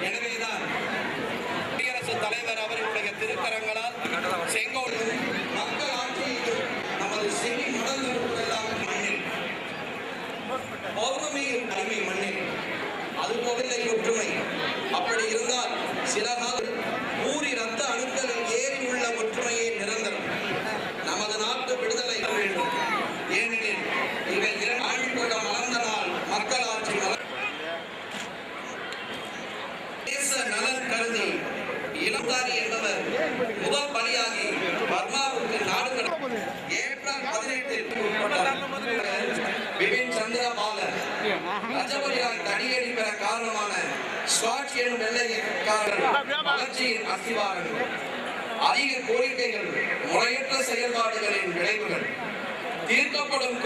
எனவேதான் குடியரசுத் தலைவர் அவர்களுடைய திருக்கரங்களால் செங்கோலும் மக்கள் ஆட்சியிலும் நமது செவி மடல்களெல்லாம் மண்ணில் பௌர்ணமியின் அருமை மண்ணில் அது போதில்லை ஒற்றுமை. அப்படி இருந்தால் சில காலம் ஊரி ரத்த அணுக்களில் ஏறி உள்ள ஒற்றுமையை நிரந்தரம். நமது நாட்டு விடுதலை வேண்டும். ஏனெனில் இவை ஆண்டுகூட மலர்ந்த நாள் மக்கள் ஆட்சி தேச நலன் கருதி இளந்தாரி என்பவர் முதல் பலியாகி பர்மாவுக்கு நாடு ஏப்ரல் 18 பிபின் சந்திர பாலன் ரஜபலியால் தடியடி பெற காரணமான ஸ்காட்ச் எனும் வெள்ளைக்காரர் வளர்ச்சியின் அஸ்திவாரம். அதிக கோரிக்கைகள், முறையற்ற செயல்பாடுகளின் விளைவுகள், தீர்க்கப்படும்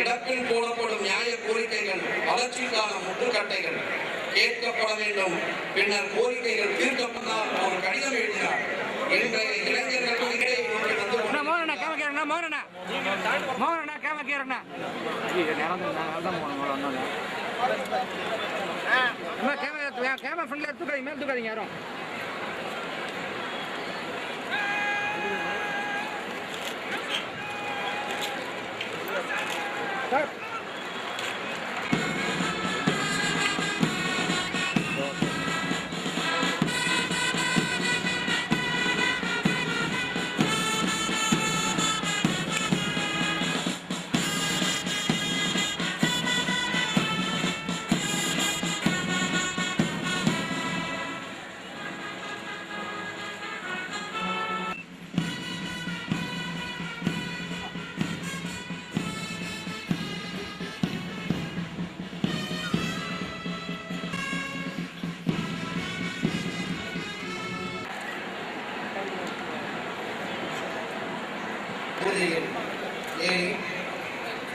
இடத்தில் போடப்படும் நியாய கோரிக்கைகள், வளர்ச்சிக்கான முட்டுக்கட்டைகள் கேட்கப்பட வேண்டும். பின்னர் கோரிக்கைகள் தீர்க்கப்பட்டால் ஒரு கடிதம் எழுதினார். இன்றைய இளைஞர்கள் யாரும்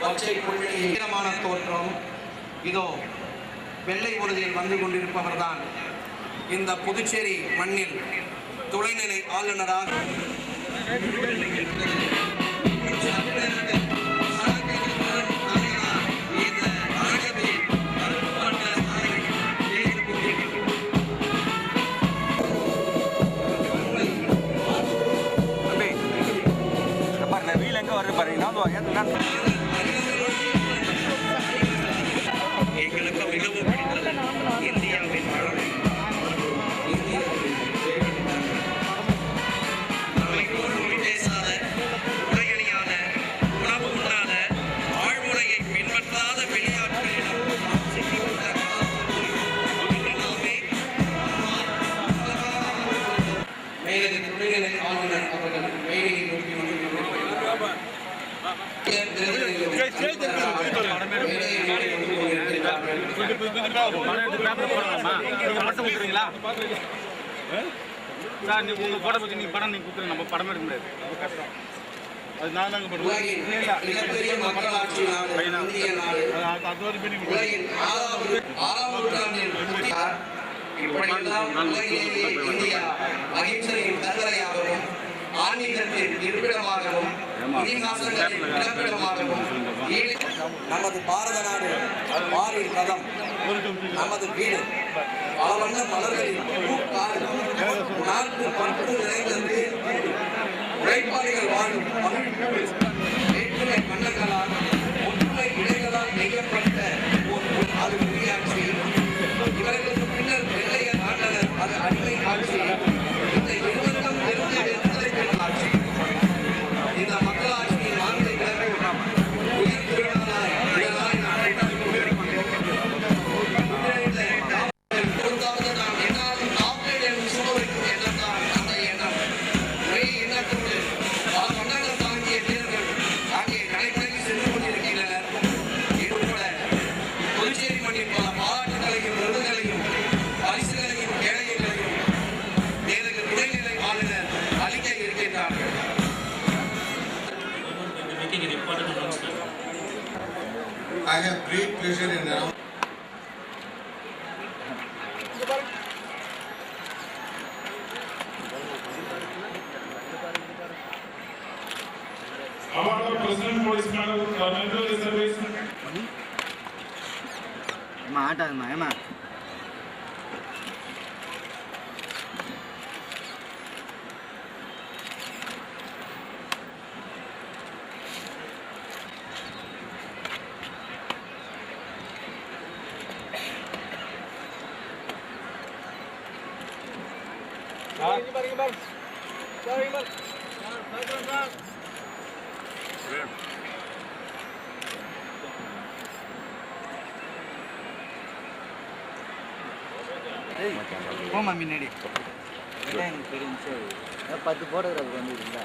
பச்சைமான தோற்றம். இதோ வெள்ளை உறுதியில் வந்து கொண்டிருப்பவர் தான் இந்த புதுச்சேரி மண்ணில் துணைநிலை ஆளுநராக எங்களுக்கு மிகவும் இந்தியாவின் மொழி பேசாத, உலகெளியான, உணவு உண்ணாத, வாழ்முறையை பின்பற்றாத வெளியாட்களிடம் மேலது துணைநிலை ஆளுநர் அவர்கள் மேடையை நோக்கி சார் உங்க போட பத்தி நீங்க படம் நீங்க கொடுத்து நம்ம படம் எடுக்க முடியாது. அது நான் தாங்க பண்ணுவேன். ஆன்மீகத்தின் இருப்பிடமாகவும் நமது பாரத நாடு பாரின் ரதம், நமது வீடு பல வண்ண மலர்களின் நாட்டு பற்று நிறைந்தது. உழைப்பாளிகள் வாழும் வேற்றுமை மன்னர்களால் ஒற்றுமை இடைகளால் நெய்யப்பட்ட அது முடியாட்சி. இவர்களுக்கு பின்னர் வெள்ளைய ஆண்டனர் அது அடிமை ஆட்சி. இந்த இருவருக்கும் தெரிந்த விடுதலை பெறும் ஆட்சி. இந்த மக்கள் ஆட்சியின் மாநில உயிர் திருநாளாய் பொறுத்தாவது நாம் என்னாலும் காப்பீடு என்று சூழலுக்கும் எண்ணத்தான் அந்த எண்ணம் ஒரே எண்ணத்தோடு பல மன்னர்கள் தாங்கிய வீரர்கள் அங்கே நடைபெறி சென்று கொண்டிருக்கின்றனர். இதுபோல புதுச்சேரி மண்ணில் பல பாராட்டுகளையும் விருதுகளையும் பரிசுகளையும் கேடயங்களையும் நேருக்கு துணைநிலை ஆளுநர் அளிக்க இருக்கின்றார்கள். I have great pleasure in announcing Award of President Police Medal, Reservation ஆட்டாதுமா ஏமா போமா முன்னாடி எனக்கு தெரிஞ்சு 10 photographer வந்துருந்தா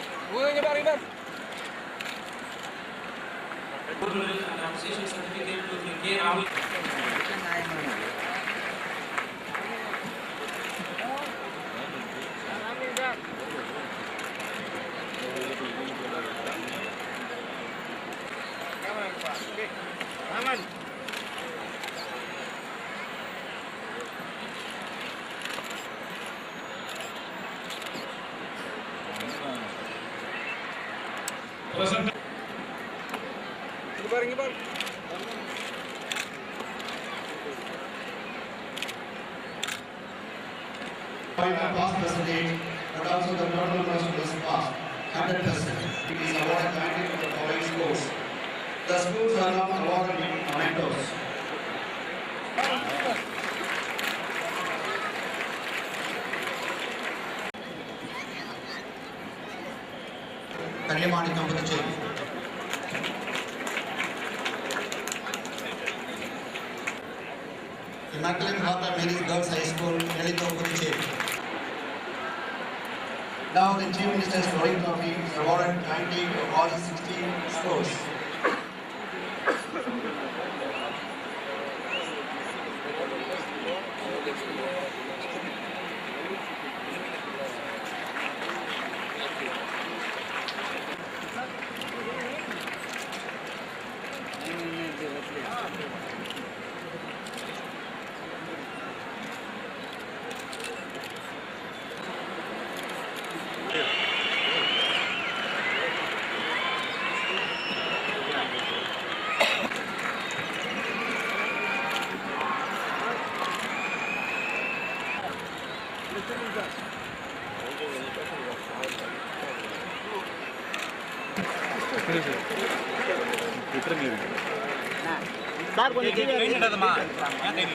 Pass percentage, but also the total percentage passed, 100%. It is awarded 90 for the following schools. The schools are not awarded in mementos. Kalyamani Puducherry. Immaculate Heart of Mary Girls High School, Nelito, Puducherry. Now the Chief Minister's Throwing Trophy is awarded 90 to all 16 schools. Sir கொஞ்சம் கை நடாதமா ஏன்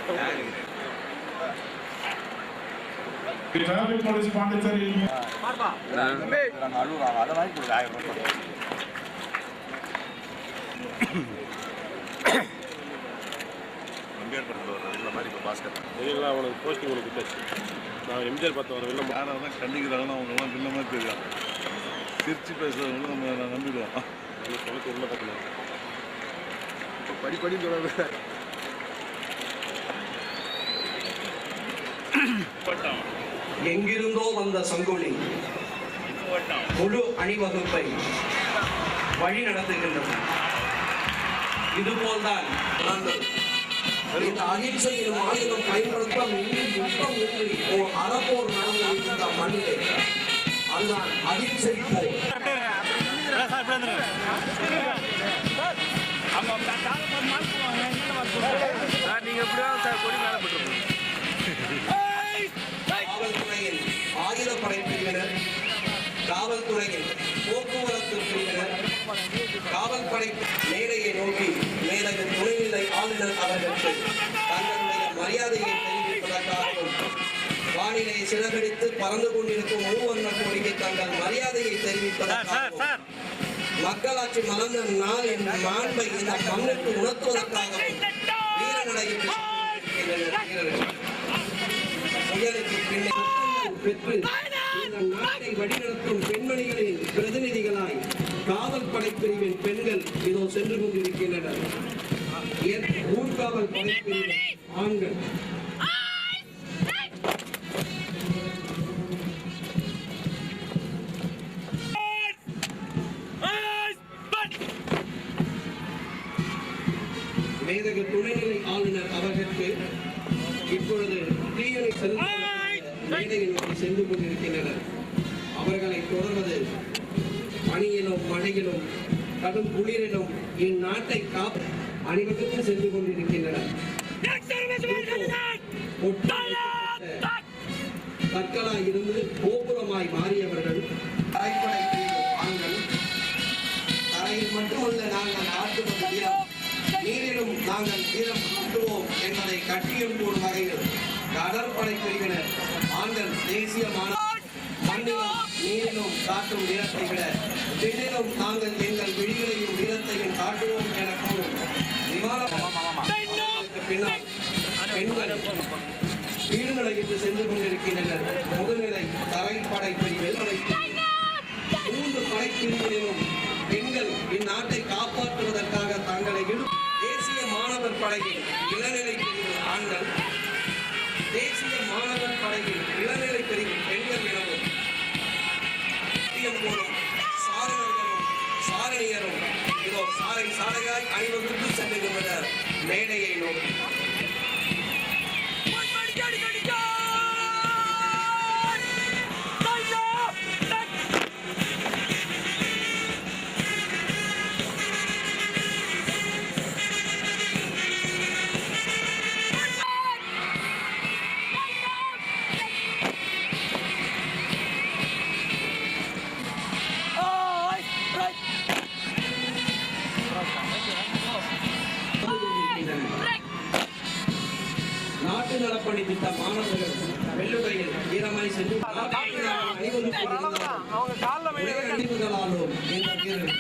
கை நடுறீங்க Traffic police Pondicherry. பாருப்பா நான் அழுறாங்க அத வாங்கி கொடுங்க 1000 ரூபாய் எம்ஜிஆர் படத்துல வர இல்ல மாதிரி இப்ப பாஸ்கர் இதெல்லாம் அவனுக்கு போஸ்டிங் உனக்கு கொடுத்தாச்சு நான் எம்ஜிஆர் பார்த்து வர வெளில யாராவது தான் கண்டிக்கிறாங்கன்னா அவங்கெல்லாம் வில்ல மாதிரி தெரியும் சிரிச்சு பேசுறவங்க நம்ம நம்பிடுவோம் எனக்கு உள்ள பார்க்கணும் இப்போ படிப்படின்னு சொல்லுவாங்க எங்கிருந்தோ வந்த சங்கொலி முழு அணிவகுப்பை வழி நடத்துகின்றது. இதுபோல்தான் இந்த அகிம்சை எனும் ஆயுதம் பயன்படுத்த யுத்தம் இன்றி ஓர் அறப்போர் நடந்த இந்த மண்ணிலே அதுதான் அகிம்சை போர். நீங்க எப்படியா சார் கொடி மேல போட்டுருப்போம் காவல்துறையின் ஆயுதப்படை பிரிவினர், காவல்துறையின் போக்குவரத்து பிரிவினர், காவல்படை மேடையை நோக்கி மேலக துணைநிலை ஆளுநர் அவர்களுக்கு தங்களுடைய மரியாதையை தெரிவிப்பதற்காகவும் வானிலை சிறகடித்து பறந்து கொண்டிருக்கும் மூவர்ண கொடிக்கு தங்கள் மரியாதையை தெரிவிப்பதற்காகவும் மக்களாட்சி மலர்ந்த நாள் என்ற மாண்பை இந்த மண்ணுக்கு உணர்த்துவதற்காகவும் வீரநடையில் வீரர்கள் புயலுக்கு பின்னர் பெற்று இந்த நாட்டை வழிநடத்தும் பெண்மணிகளின் பிரதிநிதிகளாய் காவல்படை பிரிவின் பெண்கள் இதோ சென்று கொண்டிருக்கின்றனர். ஊர்காவல் படைப்பிரிவின் ஆண்கள் மேதக துணைநிலை ஆளுநர் அவர்களுக்கு இப்பொழுது தீயணை செலுத்த மேடையை நோக்கி சென்று கொண்டிருக்கின்றனர். அவர்களை தொடர்வது பனியிலும் மழையிலும் கடும் குளிரிலும் இந்நாட்டை காப்பு அணிவகுத்து சென்று கொண்டிருக்கின்றனர். கற்களாய் இருந்து கோபுரமாய் மாறியவர்கள் தரைப்படை பிரிவு ஆண்கள். தரையில் மட்டுமல்ல நாங்கள் காட்டுவது வீரம், நீரிலும் நாங்கள் வீரம் காட்டுவோம் என்பதை கட்டியம் கூறும் வகையில் கடற்படை பிரிவினர் ஆண்கள் தேசிய மண்ணிலும் நீரிலும் காட்டும் வீரத்தை விட விண்ணிலும் நாங்கள் எங்கள் விழிகளையும் வீரத்தையும் காட்டுவோம் என கூறும் பின்னால் பெண்கள் வீடுநிலையிட்டு சென்று கொண்டிருக்கின்றனர். முதுநிலை தரைப்படை பிரிவில் 3 படைப்பிரிவிலும் பெண்கள் இந்நாட்டை காப்பாற்றுவதற்காக தங்களை தேசிய மாணவர் படையில் இளநிலை பிரிவு ஆண்கள், தேசிய மாணவர் படையில் இளநிலை பிரிவு பெண்கள் எனவும் போலும் சாரணர்களும் சாரணியரும் இதோ சாலை சாலையாய் அணிவகுத்து செல்லுகின்றனர் மேடையை நோக்கி. நாட்டு நலப்பணி திட்ட மாணவர்கள் வெள்ளுடையில் வீரமாய் சென்று அணிவகுப்புகளாலும் இந்த வீரர்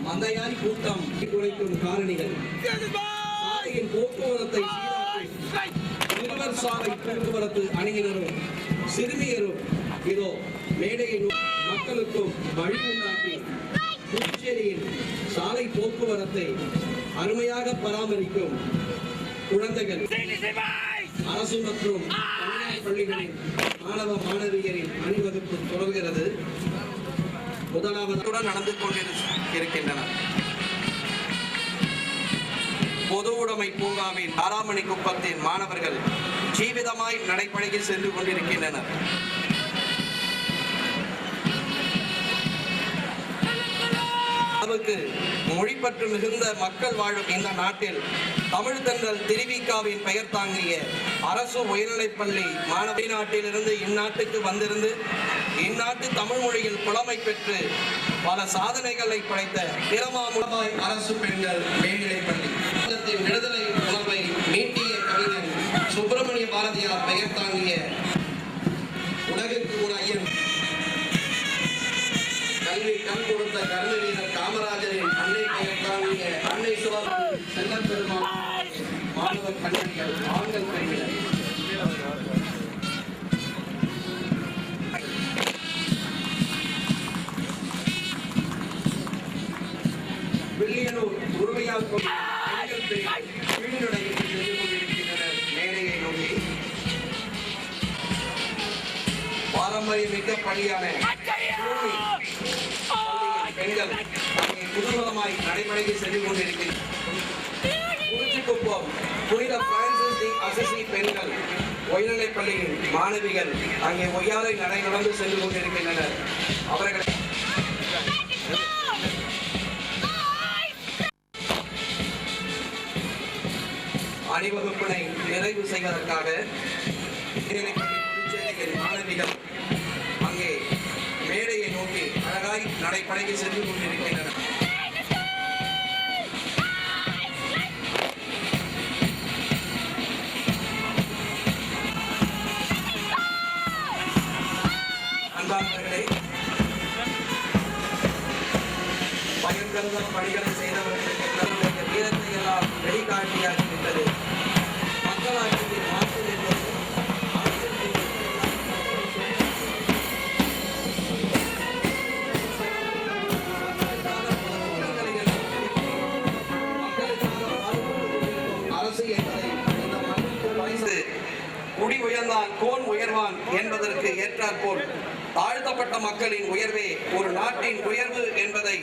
மந்தையாய் கூட்டம் குறைக்கும் காரணிகள் சாலையின் போக்குவரத்தை இருவர் சாலை போக்குவரத்து அணியினரும் சிறுமியரும் இதோ மேடையை மக்களுக்கும் வழி உண்டாக்கி புதுச்சேரியின் சாலை போக்குவரத்தை அருமையாக பராமரிக்கும் குழந்தைகள் அரசு மற்றும் தனியார் பள்ளிகளின் மாணவ மாணவியரின் அணிவகுப்பு தொடர்கிறது. முதலாவதுடன் நடந்து கொண்டிருக்கின்றனர். பொது உடைமை பூங்காவின் ஆராமணி குப்பத்தின் மாணவர்கள் ஜீவிதமாய் நடைபழகில் சென்று கொண்டிருக்கின்றனர். மொழிப்பற்று மிகுந்த மக்கள் வாழும் இந்த நாட்டில் தமிழ் தென்றல் திருவிக்காவின் பெயர் தாங்கிய அரசு உயர்நிலைப்பள்ளி மாணவி நாட்டிலிருந்து இந்நாட்டுக்கு வந்திருந்து இந்நாட்டு தமிழ் மொழியில் புலமை பெற்று பல சாதனைகளை படைத்த பிரமாமுலமாய் அரசு பெண்கள் மேல்நிலைப்பள்ளி விடுதலை உணர்வை மீட்டிய கவிஞர் சுப்பிரமணிய பாரதியார் பெயர் தாங்கிய உலகிற்கு ஒரு ஐயன் கல்வி கண் கொடுத்த கருணை வீரர் காமராஜரின் அன்னை பெயர் தாங்கிய அன்னை சுவாமி செல்லப்பெருமாள் மாணவர் கல்லூரிகள் ஆண்கள் பிரிவினர் வில்லியனூர் உரிமையால் பெண்கள் பிரிவில் கீழ்நடையில் சென்று கொண்டிருக்கின்றனர் மேடையை நோக்கி. பாரம்பரியமிக்க பள்ளியான பெண்கள் அங்கே குதூகலமாய் நடைபெறி சென்று கொண்டிருக்கின்றனர். குறிச்சிக்குப்பம் புனித பிரான்சிஸ் டி அசிசி பெண்கள் உயர்நிலைப் பள்ளியின் மாணவிகள் அங்கே ஒய்யாரை நடை நடந்து சென்று கொண்டிருக்கின்றனர். அவர்கள் அணிவகுப்பினை நிறைவு செய்வதற்காக புதுச்சேரியின் மாணவிகள் அங்கே மேடையை நோக்கி அழகாய் நடைபழகி சென்று கொண்டிருக்கின்றனர். அன்பானவர்களே, பயங்கர பணிகளை செய்தவர்களுக்கு தன்னுடைய வீரத்தை எல்லாம் வெளிக்காட்டியாகிவிட்டது. மக்களாட்சியின் மாற்று என்பது அரசு என்பதை இந்த மண்ணுக்கு பரிசு குடி உயர்ந்தால் கோன் உயர்வான் என்பதற்கு ஏற்றாற்போல் தாழ்த்தப்பட்ட மக்களின் உயர்வே ஒரு நாட்டின் உயர்வு என்பதை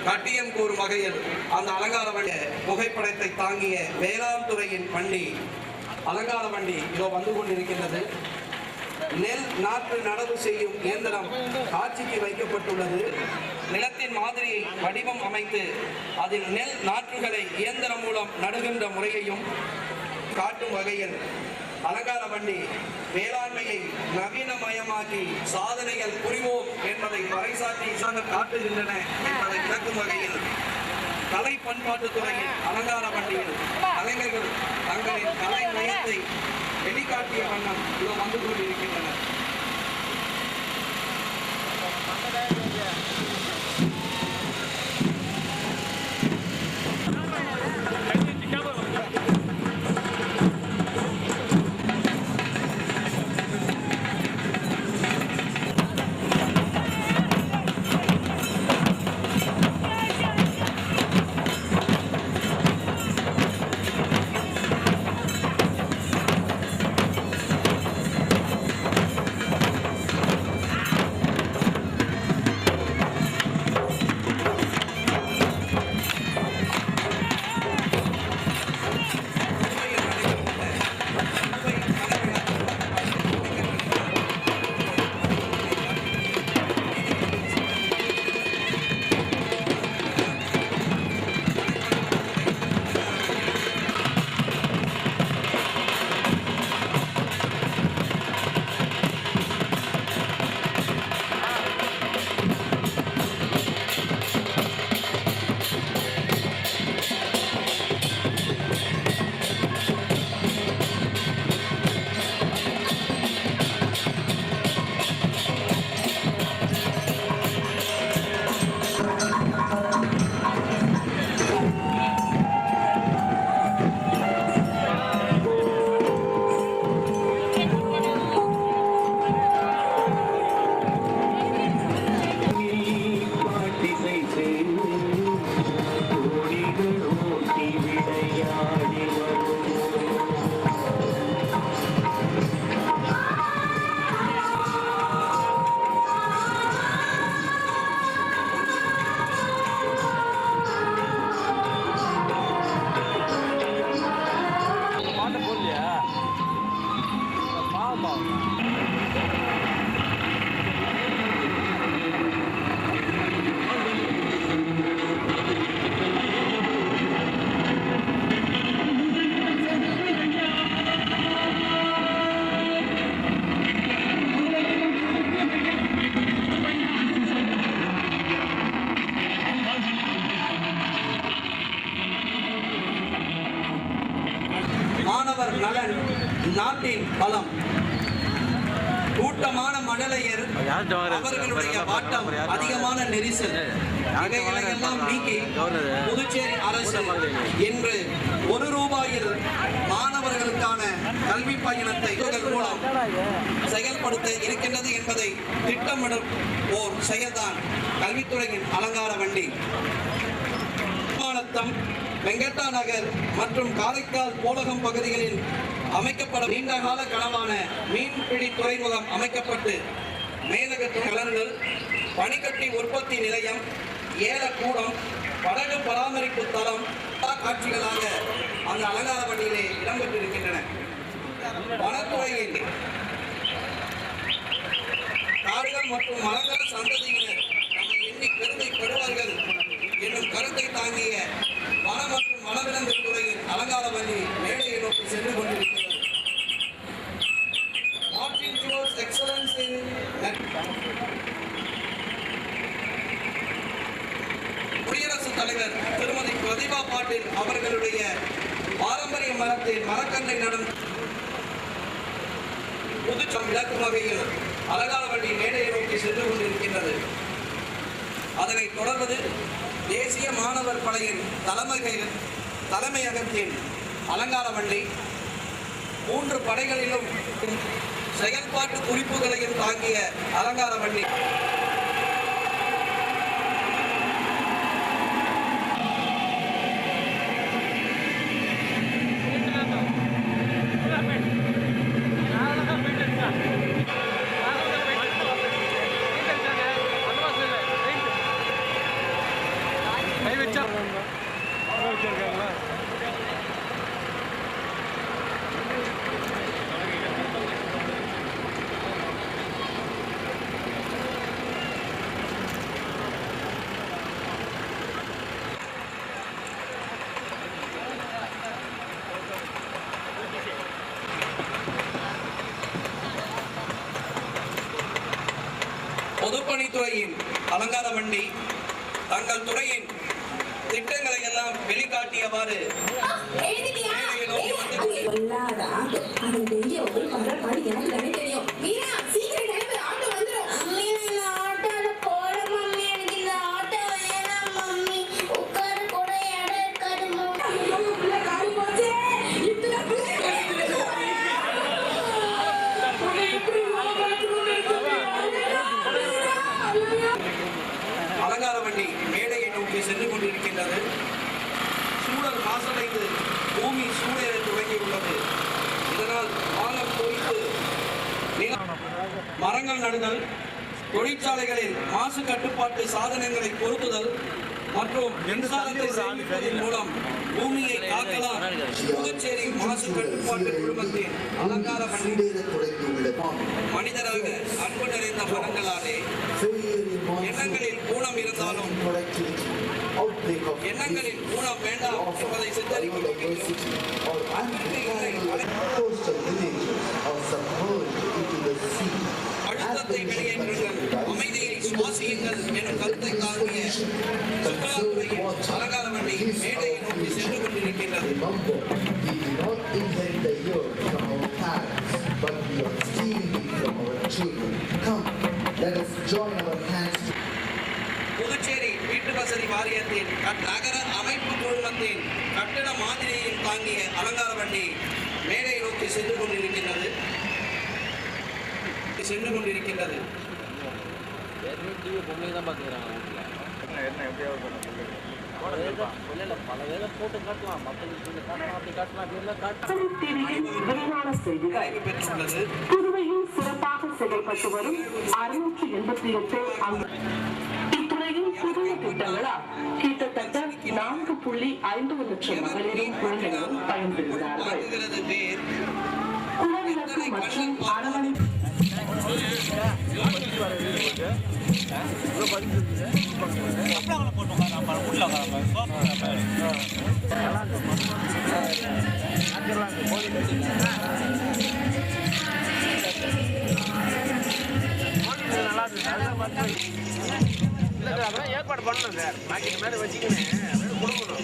கட்டியம் கூறும் வகையில் அந்த அலங்கார வண்டி புகைப்படத்தை தாங்கிய வேளாண் துறையின் வண்டி அலங்கார வண்டி இதோ வந்து கொண்டிருக்கின்றது. நெல் நாற்று நடவு செய்யும் இயந்திரம் காட்சிக்கு வைக்கப்பட்டுள்ளது. நிலத்தின் மாதிரியை வடிவம் அமைத்து அதில் நெல் நாற்றுகளை இயந்திரம் மூலம் நடுகின்ற முறையையும் காட்டும் வகையில் அலங்கார வண்டி வேளாண்மையை நவீனமயமாக்கி சாதனைகள் புரிவோம் என்பதை பறைசாற்றி காட்டுகின்றன என்பதை விளக்கும் வகையில் கலை பண்பாட்டுத் துறையின் அலங்கார வண்டியில் கலைஞர்கள் தங்களின் கலை நயத்தை வெளிக்காட்டிய வண்ணம் இதோ வந்து கொண்டிருக்கின்றனர். மாணவர் நலன் நாட்டின் பலம். கூட்டமான மழலையர் அவர்களுடைய வாட்டம் அதிகமான நெரிசல் இவைகளையெல்லாம் நீக்கி புதுச்சேரி அரசு இன்று ₹1 மாணவர்களுக்கான கல்வி பயணத்தை மூலம் செயல்படுத்த இருக்கின்றது என்பதை திட்டமிடும் ஓர் செயல்தான் கல்வித்துறையின் அலங்கார வண்டி. விமானத்தம், வெங்கட்டா நகர் மற்றும் காரைக்கால் போலகம் பகுதிகளில் அமைக்கப்படும் நீண்டகால கனவான மீன்பிடி துறைமுகம் அமைக்கப்பட்டு மேலக கலன்கள், பனிக்கட்டி உற்பத்தி நிலையம், ஏலக்கூடம், படகு பராமரிப்பு தளம் காட்சிகளாக அந்த அலங்கார வண்டியிலே இடம்பெற்றிருக்கின்றன. வனத்துறையில் காடுகள் மற்றும் மரங்கள் சந்ததியினர் நம்மை எண்ணி பெருமைப்படுவார்கள் என்னும் கருத்தை தாங்கிய வன மற்றும் வனவிலங்கு துறையின் அலங்கார வண்டி மேடையை நோக்கி சென்று கொண்டிருக்கிறது. Marching towards excellence in குடியரசுத் தலைவர் திருமதி பிரதிபா பாட்டீல் அவர்களுடைய பாரம்பரிய மரத்தில் மரக்கன்றை நடும் புதுச்சம் விளக்கும் வகையில் அலங்கார வண்டி மேடையை நோக்கி சென்று கொண்டிருக்கின்றது. அதனைத் தொடர்வது தேசிய மாணவர் படையின் தலைமையகத்தின் அலங்கார வண்டி 3 படைகளிலும் செயல்பாட்டு குறிப்புகளையும் தாங்கிய அலங்கார வண்டி. வச்சிருக்காங்களா? பொதுப்பணித்துறையின் அலங்கார வண்டி தங்கள் துறையின் திட்டங்களை எல்லாம் வெளிக்காட்டியவாறு அலங்கார வண்டி மேடையை நோக்கி சென்று கொண்டிருக்கின்றது. சூழல் மாசடைந்து பூமி சூழலை துவங்கியுள்ளது. இதனால் வானம் பொய்த்து மரங்கள் நடுதல், தொழிற்சாலைகளில் மாசு கட்டுப்பாட்டு சாதனங்களை பொருத்துதல் மற்றும் மின்சாரத்தை சேமிப்பதன் மூலம் பூமியை காக்கலாம். புதுச்சேரி மாசு கட்டுப்பாட்டு குழுமத்தின் அலங்கார வண்டி மனிதராக அன்பு நிறைந்த மரங்களாலே எண்ணங்களில் ஊனம் இருந்தாலும் எண்ணங்களில் ஊனம் வேண்டாம் என்பதை சித்தரிக்கும் அழுத்தத்தை வெளியேற்றுங்கள், அமைதியை சுவாசியுங்கள் எனும் கருத்தை தாங்கிய சுற்றுலாத்துறையின் அலங்கார வண்டி மேடையை நோக்கி சென்று கொண்டிருக்கின்றது. புதுச்சேரி வீட்டு வசதி வாரியத்தின் நகர அமைப்பு குழுமத்தின் கட்டட மாதிரியையும் தாங்கிய அலங்கார வண்டி மேடை நோக்கி சென்று கொண்டிருக்கின்றது. புதுவையில் சிறப்பாக செயல்பட்டு வரும் 688 இத்துறையின் புதிய திட்டங்களால் கிட்டத்தட்ட 4.50 லட்சம் மகளிரும் குழந்தைகளும் பயன்பெறுகிறார்கள். குழந்தைகளுக்கு மற்றும் அரவணைப்பு ஏற்பாடு பண்ணணும் சார். பாக்கெட் மேலே வச்சுக்கினேன் கொடுக்கணும்.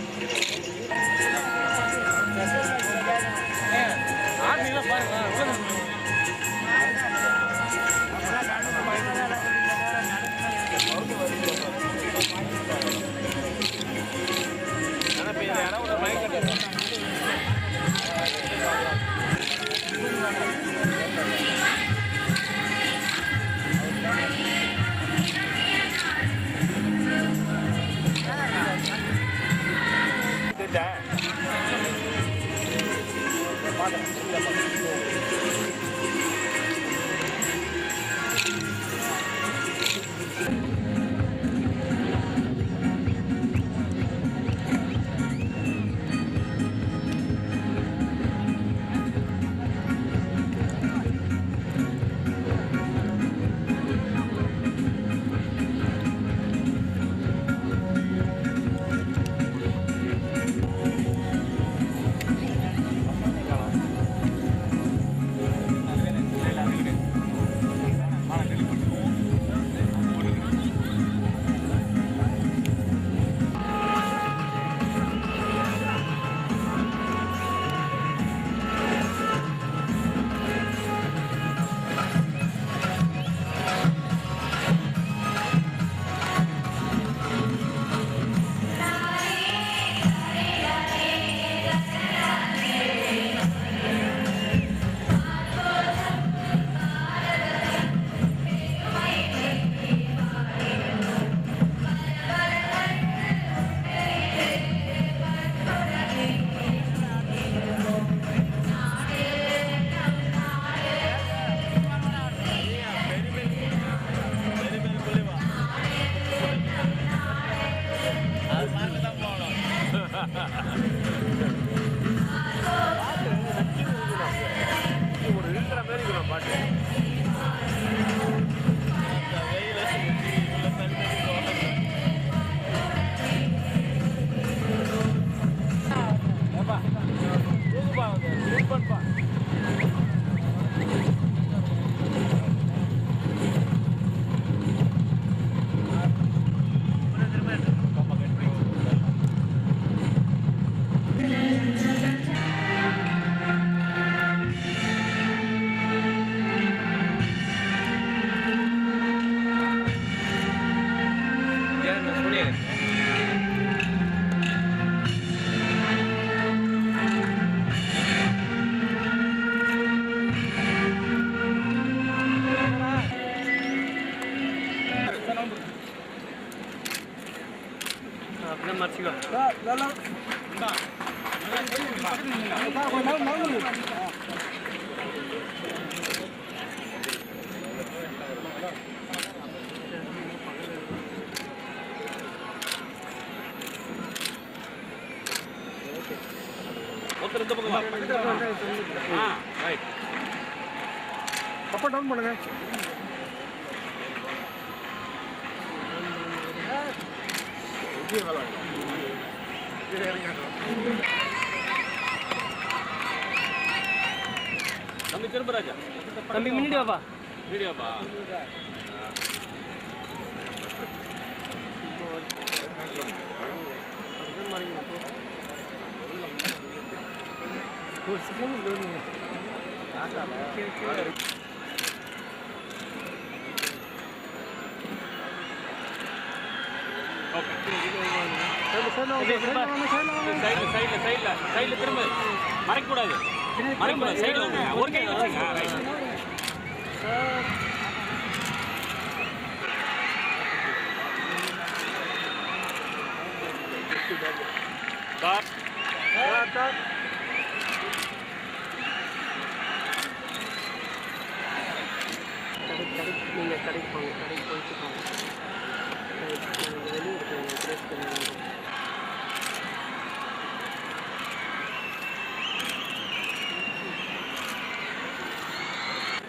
அப்படியே மறைச்சிக்கோ. ஒருத்தர் இந்த பக்கம் வா. ரைட். அப்போ டவுன் பண்ணுங்க. தம்பி திருப்பராஜா, தம்பி மீடியாப்பா, மீடியாப்பா. சைடுல திரும்ப மறைக்கூடாது, மறைக்கூடாது. சைடுல ஒரு கை வச்சுங்க. கடைக்கு போங்க, கடைக்கு போயிட்டு போங்க.